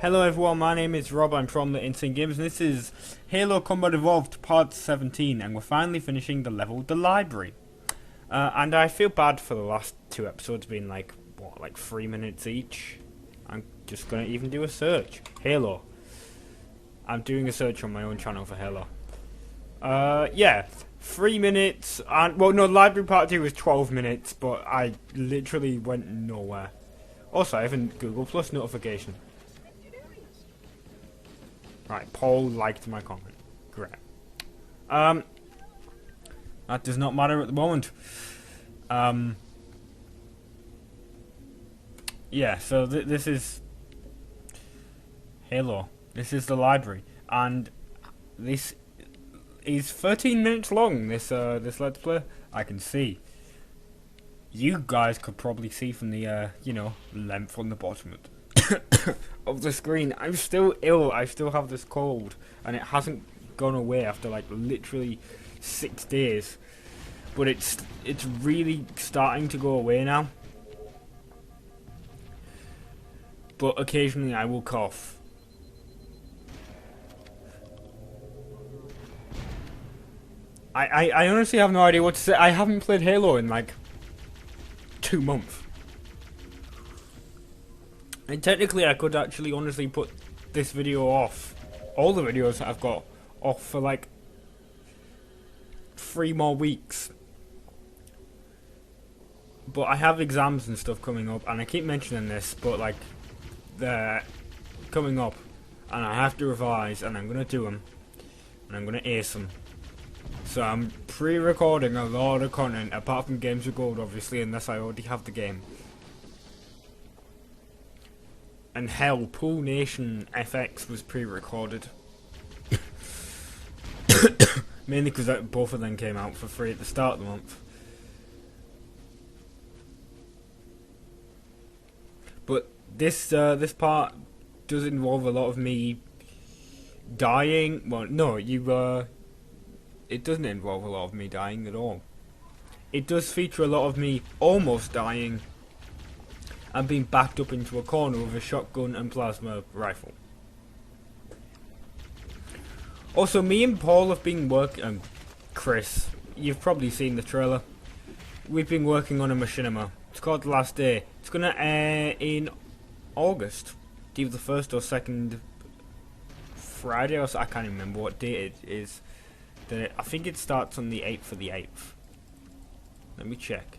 Hello everyone, my name is Rob, I'm from the Insane Games, and this is Halo Combat Evolved Part 17, and we're finally finishing the level, the library. And I feel bad for the last two episodes being like 3 minutes each. I'm just gonna even do a search. Halo. I'm doing a search on my own channel for Halo. Yeah, 3 minutes, and, well no, library part 2 was 12 minutes, but I literally went nowhere. Also, I have a Google Plus notification. Right, Paul liked my comment. Great. That does not matter at the moment. Yeah, so this is Halo. This is the library, and this is 13 minutes long. This Let's Play. I can see. You guys could probably see from the length on the bottom of the screen. I'm still ill. I still have this cold, and it hasn't gone away after like literally 6 days. But it's really starting to go away now. But occasionally I will cough. I honestly have no idea what to say. I haven't played Halo in like 2 months. And technically I could actually honestly put this video off, all the videos that I've got, off for like 3 more weeks. But I have exams and stuff coming up, and I keep mentioning this, but like, they're coming up, and I have to revise, and I'm going to do them, and I'm going to ace them. So I'm pre-recording a lot of content, apart from Games with Gold obviously, unless I already have the game. And hell, Pool Nation FX was pre-recorded. Mainly because both of them came out for free at the start of the month. But this part does involve a lot of me dying. Well, no, it doesn't involve a lot of me dying at all. It does feature a lot of me almost dying and being backed up into a corner with a shotgun and plasma rifle. Also, me and Paul have been working, Chris, you've probably seen the trailer. We've been working on a machinima. It's called The Last Day. It's gonna air in August, either the 1st or 2nd Friday, or I can't remember what date it is. I think it starts on the 8th for the 8th. Let me check.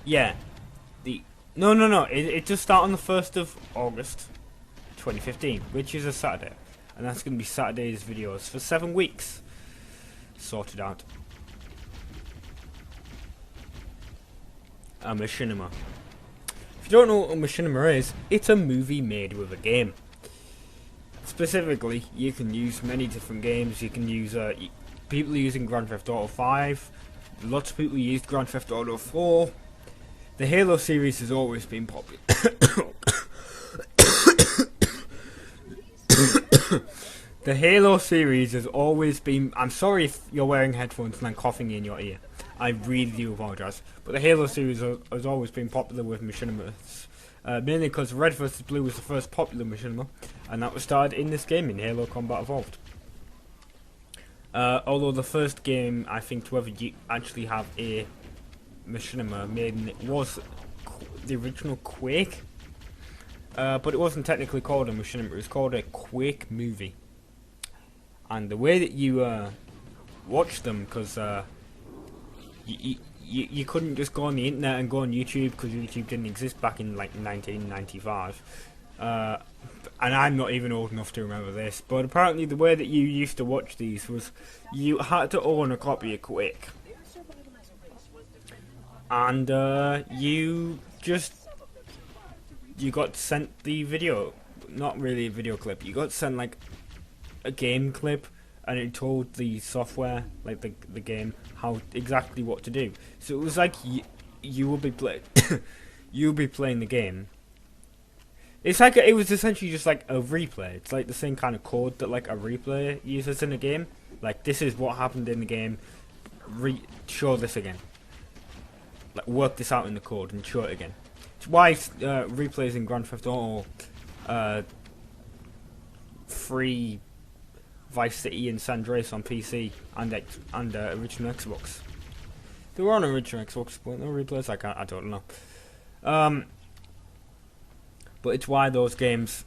Yeah, no. It does start on the 1st of August, 2015, which is a Saturday, and that's going to be Saturday's videos for 7 weeks. Sorted out. A machinima. If you don't know what a machinima is, it's a movie made with a game. Specifically, you can use many different games. You can use people are using Grand Theft Auto 5. Lots of people used Grand Theft Auto 4. The Halo series has always been popular. The Halo series has always been... I'm sorry if you're wearing headphones and I'm coughing in your ear. I really do apologise. But the Halo series has always been popular with machinimas. Mainly because Red vs Blue was the first popular machinima, and that was started in this game, in Halo Combat Evolved. Although the first game, I think, to ever actually have a machinima made in it was the original Quake, but it wasn't technically called a machinima, it was called a Quake movie. And the way that you watch them, because you couldn't just go on the internet and go on YouTube, because YouTube didn't exist back in like 1995, and I'm not even old enough to remember this, but apparently the way that you used to watch these was you had to own a copy of Quake. And you got sent the video, not really a video clip, you got sent like a game clip, and it told the software, like the game, how exactly what to do. So it was like you will be you'll be playing the game. It's like it was essentially just like a replay. It's like the same kind of code that like a replay uses in a game. Like, this is what happened in the game. Show this again. Like, work this out in the code and show it again. It's why replays in Grand Theft Auto, free Vice City and San Andreas on PC and original Xbox. They were on original Xbox, but no replays. I don't know. But it's why those games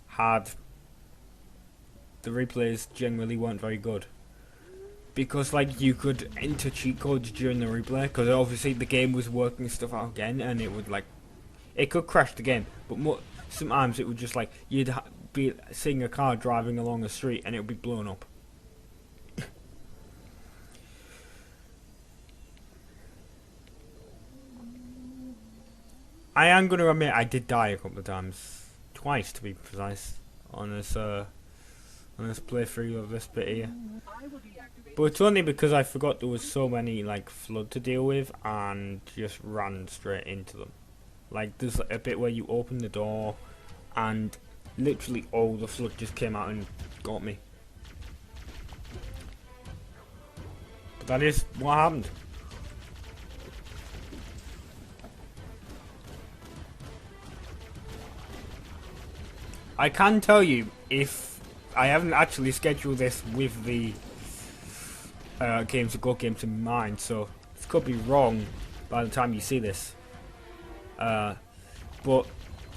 had the replays generally weren't very good, because like you could enter cheat codes during the replay, because obviously the game was working stuff out again, and it would it could crash the game, but sometimes it would just you'd be seeing a car driving along a street and it would be blown up. I am going to admit I did die a couple of times, twice to be precise, on this playthrough of this bit here. But it's only because I forgot there was so many flood to deal with and just ran straight into them. There's a bit where you open the door and literally all the flood just came out and got me. But that is what happened. I can tell you, if I haven't actually scheduled this with the games in mind, so this could be wrong by the time you see this. But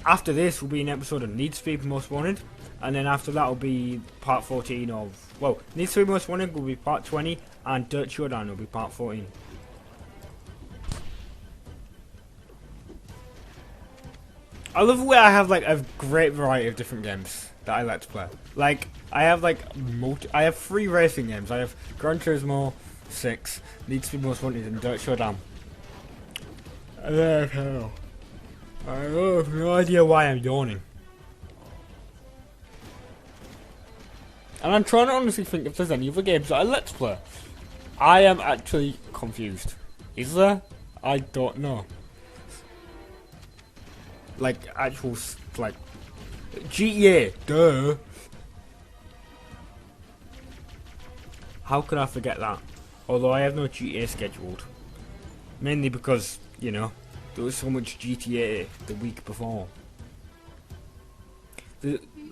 after this will be an episode of Need for Speed Most Wanted, and then after that will be part 14 of, well, Need for Speed Most Wanted will be part 20, and Dirt Showdown will be part 14. I love the way I have a great variety of different games that I like to play. I have I have 3 racing games. I have Gran Turismo 6, Need for Speed Most Wanted, and Dirt Showdown. I have no idea why I'm yawning. And I'm trying to honestly think if there's any other games that I let's play. I am actually confused. Is there? I don't know. Actual GTA, duh. How could I forget that? Although I have no GTA scheduled. Mainly because, you know, there was so much GTA the week before.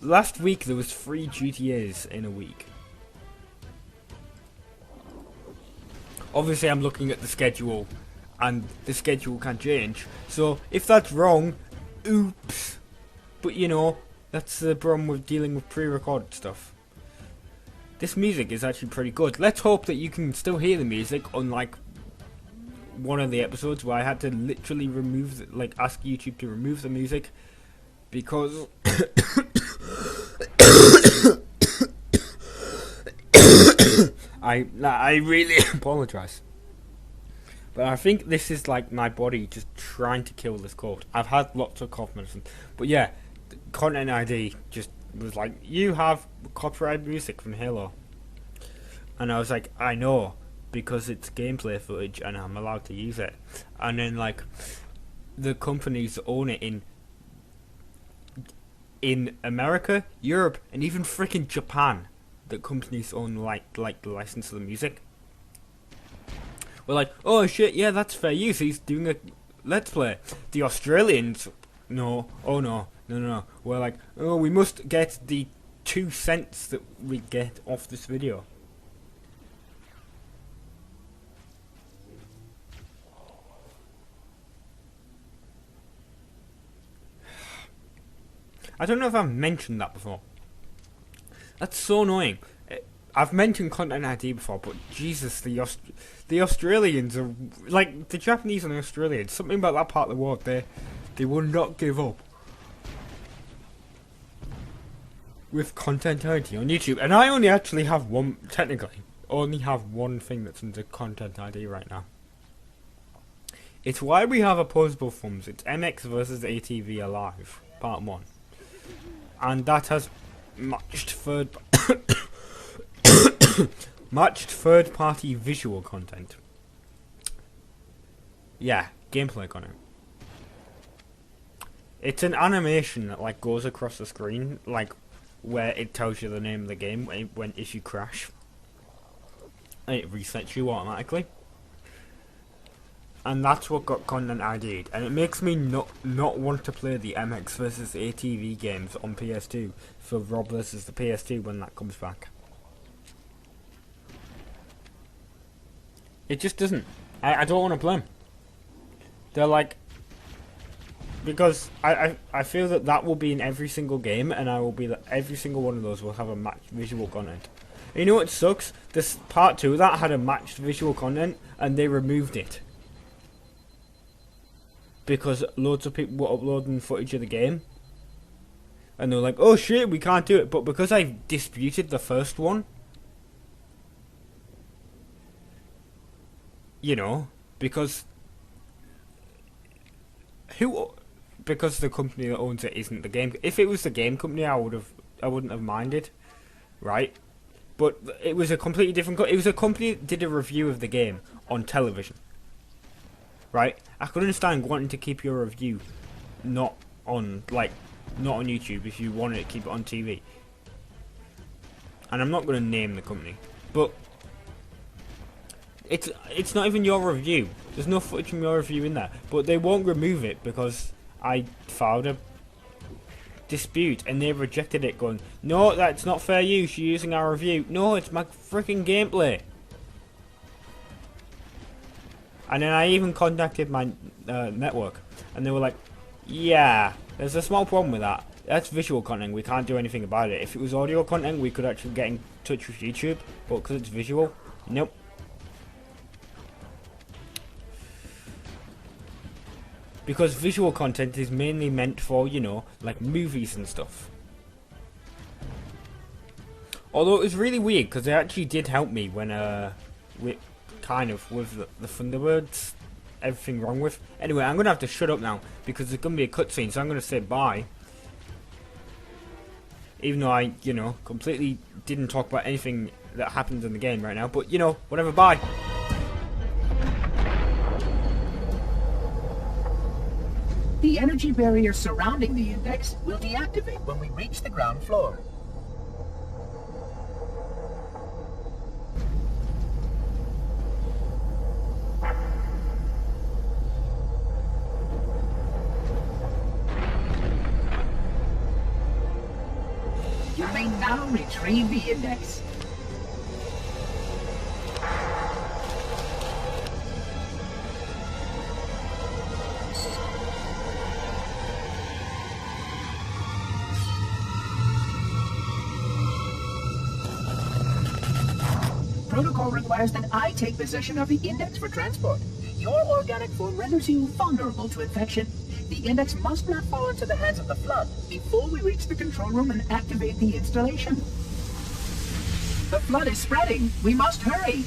Last week there was 3 GTAs in a week. Obviously I'm looking at the schedule, and the schedule can change. So if that's wrong, oops. But you know, that's the problem with dealing with pre-recorded stuff. This music is actually pretty good. Let's hope that you can still hear the music, unlike one of the episodes where I had to literally remove, ask YouTube to remove the music because I really apologise. But I think this is my body just trying to kill this cold. I've had lots of cough medicine. But yeah, Content ID just was you have copyright music from Halo. And I was like, I know, because it's gameplay footage and I'm allowed to use it. And then the companies that own it in America, Europe, and even freaking Japan, the companies own the license to the music. We're oh shit, yeah, that's fair use. He's doing a let's play. The Australians, no, oh no. We're oh, we must get the 2 cents that we get off this video. I don't know if I've mentioned that before. That's so annoying. I've mentioned Content ID before, but Jesus, the Australians are the Japanese and the Australians. Something about that part of the world, they will not give up with Content ID on YouTube. And I only actually have one, technically, only have one thing that's under Content ID right now. It's why we have opposable thumbs. It's MX versus ATV Alive, part 1, and that has matched third-party visual content. Yeah, gameplay content. It's an animation that goes across the screen, where it tells you the name of the game if you crash, and it resets you automatically. And that's what got content ID'd, and it makes me not want to play the MX versus ATV games on PS2 for Rob versus the PS2 when that comes back. It just doesn't. I don't want to play them. They're like, because I feel that will be in every single game, and I will be that every single one of those will have a matched visual content. And you know what sucks? This part 2 of that had a matched visual content, and they removed it. Because loads of people were uploading footage of the game, and they were like, oh shit, we can't do it. But because I disputed the first one, you know, because the company that owns it isn't the game. If it was the game company, I wouldn't have minded, right? But it was a completely different. It was a company that did a review of the game on television, right? I could understand wanting to keep your review not on YouTube if you wanted to keep it on TV. And I'm not going to name the company, but it's not even your review. There's no footage from your review in there, but they won't remove it because I filed a dispute and they rejected it, going, no, that's not fair use, you're using our review. No, it's my freaking gameplay. And then I even contacted my network, and they were like, yeah, there's a small problem with that. That's visual content, we can't do anything about it. If it was audio content, we could actually get in touch with YouTube, but because it's visual, nope. Because visual content is mainly meant for, you know, like movies and stuff. Although it was really weird, because they actually did help me when, with the Thunderbirds, everything wrong with. Anyway, I'm going to have to shut up now, because there's going to be a cutscene, so I'm going to say bye. Even though I, you know, completely didn't talk about anything that happens in the game right now, but, you know, whatever, bye. The energy barrier surrounding the index will deactivate when we reach the ground floor. You may now retrieve the index. Protocol requires that I take possession of the index for transport. Your organic form renders you vulnerable to infection. The index must not fall into the hands of the Flood before we reach the control room and activate the installation. The Flood is spreading. We must hurry.